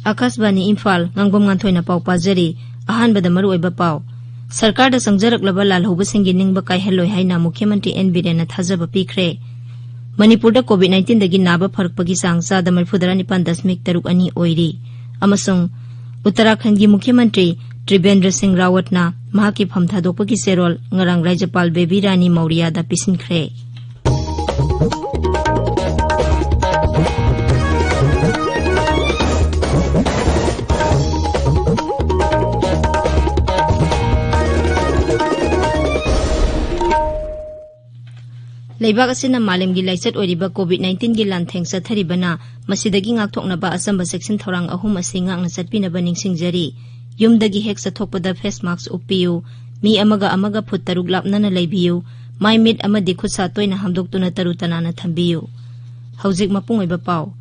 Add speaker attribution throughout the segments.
Speaker 1: Akasbani Imphal Ngangbam Nganthoi na pau pajari ahanbada maruoiba pau Sarkar da sangjaraklaba lalhaubasingi ningba kaihalloi haina Mukhyamantri N Biren na thajaba pikre Manipur da COVID-19 dagi naba pharakpagi sang chada 49.3 oiri amasung Uttarakhand gi Mukhyamantri Tribendra Singh Rawat na mahaki pham thadokpagi serol ngarang Rajyapal Baby Rani Maurya da pisinkhre Leibak asina malemgi laichat oiriba COVID-19 gi lantheng satharibana masidagi ngakthoknaba asamba section thorang ahum asinga ngna chatpinaba ningsingjari yumdagi hek sathokpada face mask upiyu mi amaga phut taruk lapnana leibiyu mai mit amadi khutsa toina hamdoktuna tarutanana thambiyu hawjik mapung oiba pau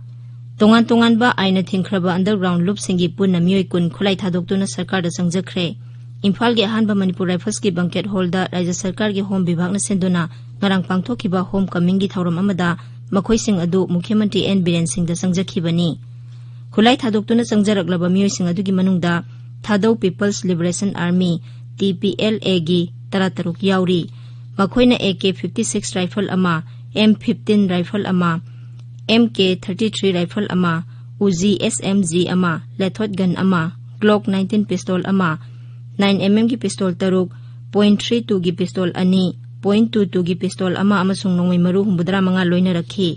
Speaker 1: tongan ba aina thingkhraba underground loop singi punna mioi kun khulai thadoktuna sarkar da sangjakhre Imphal gi ahanba Manipur Rifles ki banquet hall da Rajya Sarkar gi home vibhag na senduna ngarang pangthokiba home coming gi thauram amada makhoi sing adu Mukhyamantri N Biren Singh da sangjakhibani khulai thadoktuna sangjaraklaba mioi sing adu gi manungda Thadau People's Liberation Army TPLA gi tarataruk yauri makhoina AK-56 rifle ama M15 rifle ama MK-33 rifle ama Uzi SMG ama lethot gun ama Glock 19 pistol ama 9mm ki pistol taruk .32 ki pistol ani .22 ki pistol ama amasung nongmai maru humbudra manga loina rakhi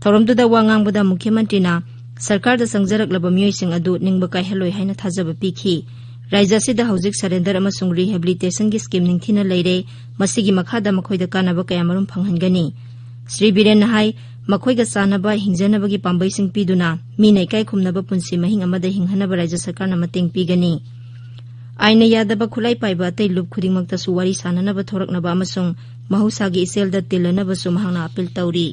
Speaker 1: thoramduda wangang buda Mukhyamantri na sarkar da sangjaraklaba mioi sing adu ningba kaihalloi haina thajaba pikhi Rajya sida hawjik surrender amasung rehabilitation ki scheme ningthina leire masigi makhada makhoida kanaba kayamarum phanghangani Sri Biren hai makhoiga sanaba hingjanaba gi pambai sing piduna mi nei kai khumnaba punsi mahing amada hinghanaba Rajya Sarkar na mateng pigani Aina yadaba khulai paiba tai lup khudingmakta su wari sananaba thoraknaba amasung mahusagi iselda tilanaba su mahangna appeal tauri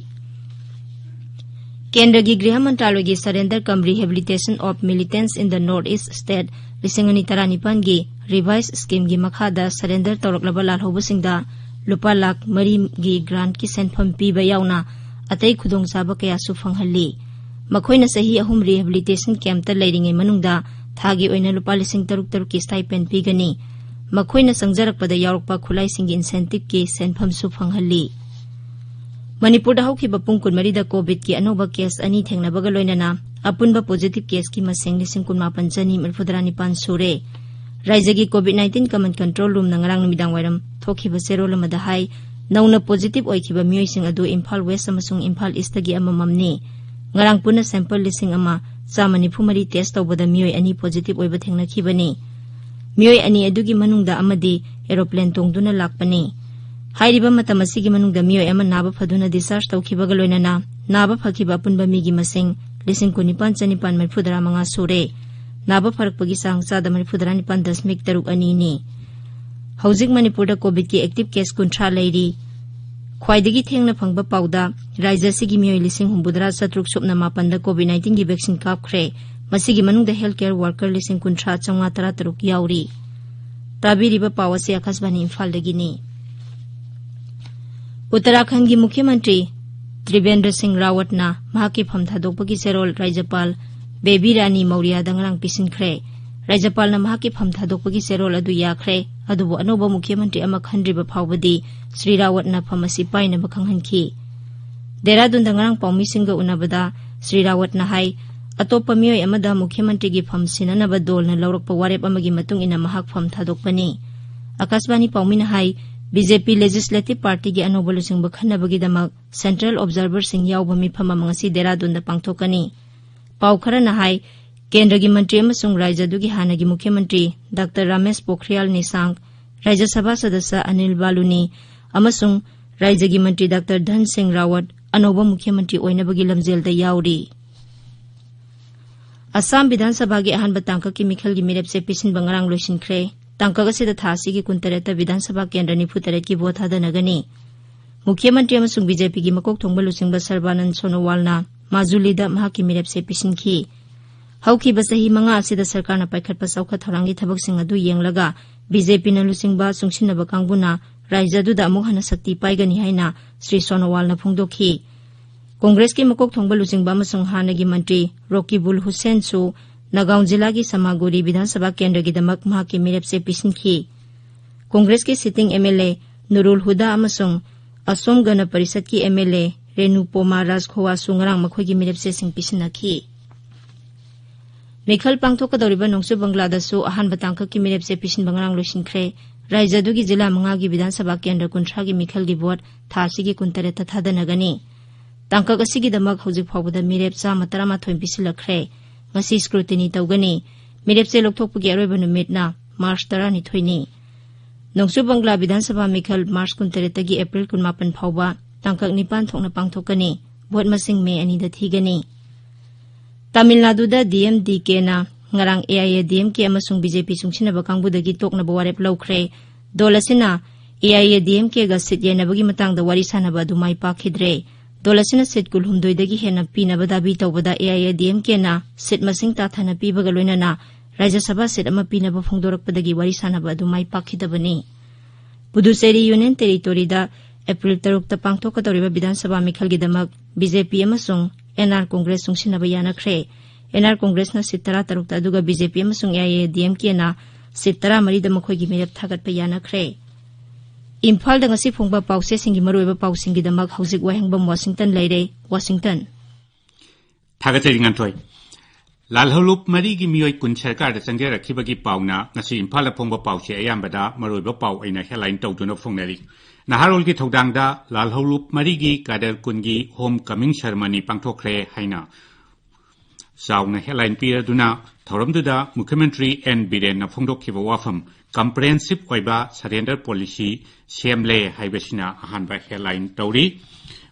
Speaker 1: Kendra gi Griha Mantraloy gi surrender cum rehabilitation of militants in the northeast state 2019 gi revised scheme gi makhada surrender tawraklaba lalhobasingda lupa lakh 3 gi grant ki senpham piba yauna atai khudong saba kaya su phanghalli makhoina sahi ahum rehabilitation camp ta leiringai manungda thagi oina lupa 3,000 ki stipend pigani makhoina sangjarakpada yaurokpa khulai singi incentive ki senpham su phanghalli Manipur da haukiba pung 13 da COVID ki anoba case ani thengnabaga loinana apunba positive case ki maseng 19,939 sure Rajya gi COVID-19 command control room na ngarang numidang wairam thokiba serol amada hai nauna positive oikiba mioi sing adu Imphal West amasung Imphal East gi amamamni ngarang puna sample lising ama Samani phumari test tawbada mioi ani positive oiba thengnakhibani mioi ani adugi manungda amadi aeroplane tongduna lakpani hairiba matamasigi manungda mioi ama naba phaduna discharge tawkhibaga loinana naba phakhiba punba migi masing 19,995 sure naba pharakpagi sang chada 49.3 ni hawjik Manipur da COVID ki active case kunthra leiri khwaidagi thengna phangba pauda Rajya sigi mioi 9,700 subna mapanda COVID-19 gi vaccine kapkhre masigi manungda healthcare worker 9,933 yauri tabiriba pawase Akasbani Imphal dagini Uttarakhand gi Mukhyamantri Tribendra Singh Rawat na mahaki pham thadokpagi serol Rajyapal Baby Rani Maurya dangrang pisinkhre Rajyapal na mahaki pham thadokpagi serol adu yakhre adubu anoba Mukhyamantri ama khandriba phawbadi Sri Rawat na phamasi paina bakhanghanki Dehradun dangrang paumi singa unabada Sri Rawat na hai atopa mioi amada Mukhyamantri gi pham sinanaba dol na lawrakpa warep amagi matung ina mahak pham thadokpani Akasbani paumi na hai BJP Legislative Party gi anoba lusingba khanabagi damak Central Observer sing yawba mifam amangasi Dehradun da pangthokani pau khara na hai Kendra gi mantri amasung Rajya dugi hanagi Mukhyamantri Dr. Ramesh Pokhriyal Nishank Rajya Sabha Sadasya Anil Baluni amasung Rajya gi mantri Dr. Dhan Singh Rawat anoba Mukhyamantri oinabagi lamjelda yauri Assam Vidhan Sabha gi ahanba tangka ki mikhal gi mirep se pisin bangarang loisinkhre tangka ga sida thasi gi kuntareta Vidhan Sabha Kendra ni futare ki vote hadanagani Mukhyamantri amasung BJP gi makok thongba lusingba Sarbanand Sonowal na Majuli da mahaki mirep se pisinki hauki basahi manga asida sarkar na paikhatpa saukha thorangi thabak sing adu yenglaga BJP na lusingba sungsinaba kangbuna Rajya du da amuk hana sakti paigani haina Sri Sonowal na phungdokhi Congress ki makok thongba lusingba amasung hanagi mantri Rokibul Hussain su Nagaon जिला की समागुरी विधानसभा केंद्र की दमक महा की मिरेप से पिसिनखी कांग्रेस के sitting MLA Nurul हुदा अमसुंग असोम गण परिषद की MLA Renu पोमा राजखोवा सुंगरांग मखोई की मिरेप से सिंग पिसिनखी मिखल पांगथोकदौरिबा नोंसु बंगलादेशु अहानबा तांकक की मिरेप से पिसिन बंगरांग लोसिनख्रे राज्यदु की जिला मंगा की विधानसभा केंद्र 30 की मिखल की वोट थासी की 19 थादनगनी तांकक असिगी दमक हौजिक फावबदा मिरेप 113 पिसिलख्रे ngasi scrutiny tawgani mirep se lokthokpagi aroiba numitna March 12 ni nongsu bangla vidhan sabha mikhal March 19 tagi April 18 phawba tangkak 9 thokna pangthokani vote masing me ani da thigani Tamil Nadu da DMDK na ngarang AIADMK amasung BJP sungsinaba kangbudagi tokna bawarep lawkhre dolasina AIADMK ga sit yenabagi matangda wari sanaba dumai pakhidre dolasina sit kulhumdoidagi hena pinaba dabi tawbada AIADMK na sit masing tathana pibaga loinana Rajya Sabha sit ama pinaba phongdorakpadagi wari sanaba dumai pakhidabani Puducherry Union Territory da April 3 ta pangthokadoriba Vidhan Sabha mikhalgi damak BJP amasung NR Congress sungsinaba yanakhre NR Congress na sit 13 ta aduga BJP amasung AIADMK na sit 13 da makhoigi mirep thagatpa yanakhre Imphal da ngasi phongba pause singi maroiba pausingi damak hauzik Wahengbam Washington leire Washington
Speaker 2: Thagachari Nganthoi Lalholup mari gi miyoi kun sarkar da changja rakhibagi pauna ngasi Imphal da phongba pause ayambada maroiba pau aina headline tawduna phongnari Naharol gi thodang da Lalholup mari gi kadar kungi homecoming ceremony pangthokre haina Sauna headline piraduna thoramduda Mukhyamantri N Biren na phongdokhiba wafam comprehensive oiba surrender policy semle haibasina ahanba headline tawri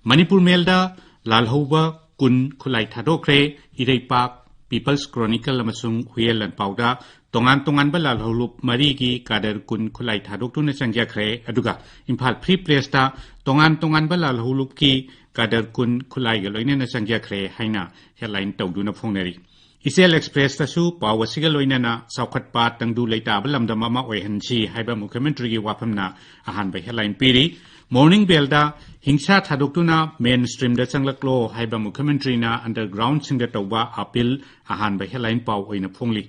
Speaker 2: Manipur Melda Lalhouba kun khulai thadokre Ireipak People's Chronicle amasung Huyelan Pauda tongan ba Lalholup mari gi kadar kun khulai thadoktuna changjakre aduga Imphal Free Press ta tongan ba Lalholup ki kadar kun khulai ga loinena changjakre haina headline tawduna phongnari Isel Express ta su pawasiga loinana saukhatpa tangdu leita balamda mama oihanchi haiba Mukhyamantri gi wafamna ahanba headline piri Morning Bell da hingsa thadoktuna mainstream da changlaklo haiba Mukhyamantri na underground singda tawba appeal ahanba headline paw oina phongli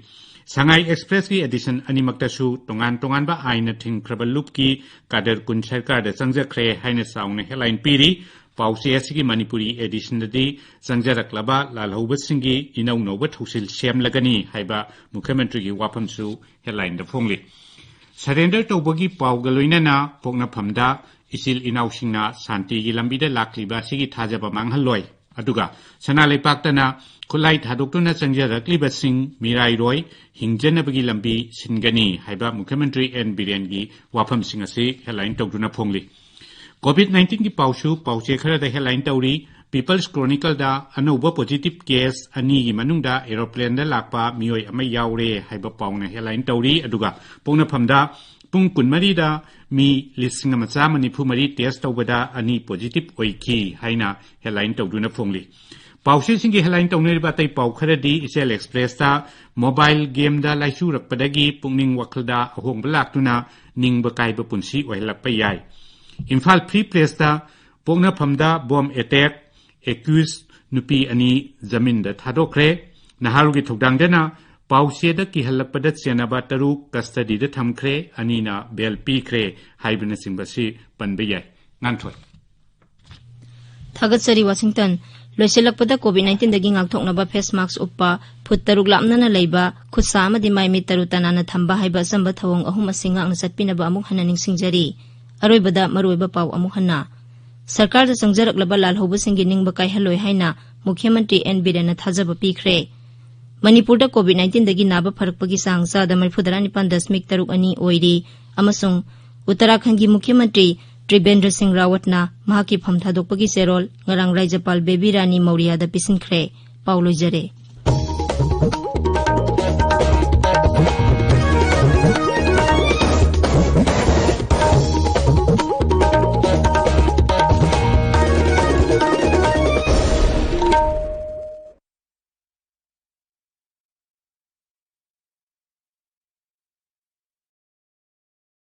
Speaker 2: Sangai Express ki edition animakta su tongan ba aina thingkrabalup ki kadar kun sarkar da changjakre haina sauna headline piri Pause asigi Manipuri edition dadi Sangjaraklaba Lalhouba singi inaunoba thusil semlagani haiba Mukhyamantri gi wafamsu headline da phongli Surrender tawbagi pawgaloinana pokna phamda isil inausingna santi gi lambida lakliba sigi thajaba manghaloi aduga sanalaipaktana khulai thadoktuna changjarakliba sing mirai roi hingjanabagi lambi singani haiba Mukhyamantri N Biren gi wafam singasi headline tawduna phongli COVID-19 की पाउचे खरा दा headline तौरी People's Chronicle da anouba positive case ani gi manungda aeroplane da lakpa mioi ama yaure haiba pauna headline tauri aduga pongna phamda pung kunmari da mi listing ama cha manipu mari test tawbada ani positive oiki haina headline tawduna phongli pause singi headline tawneri ba tai pau kharadi Isel Express ta mobile game da laisu rakpadagi pungning wakhalda ahong balaktuna ningba kaiba punsi oilakpa yai Imphal Free Press ta pongna phamda bomb attack accused nupi ani zamin da thadokre naharugi thodangdana pause da ki halapada chenaba taru custody da thamkhre anina bail pikre haibna singbasi panbeyai Nganthoi
Speaker 1: Thagatsari Washington loiselakpada COVID-19 dagi ngakthoknaba face mask uppa phut taruk lamnana leiba khutsa amadi mai mi taru tanana thamba haiba samba thawong ahum asinga ang satpinaba amuk hananing singjari Aroibada maroiba paw amuhanna Sarkar da changjaraklaba Lalhouba singi ningba kai haloi haina Mukhyamantri N Biren na thajaba pikre Manipur da COVID-19 dagi naba pharakpagi sangsa da 49.3 oiri amasung Uttarakhand gi Mukhyamantri Tribendra Singh Rawat na mahaki pham thadokpagi serol ngarang Rajyapal Baby Rani Maurya da pisinkhre Paulojare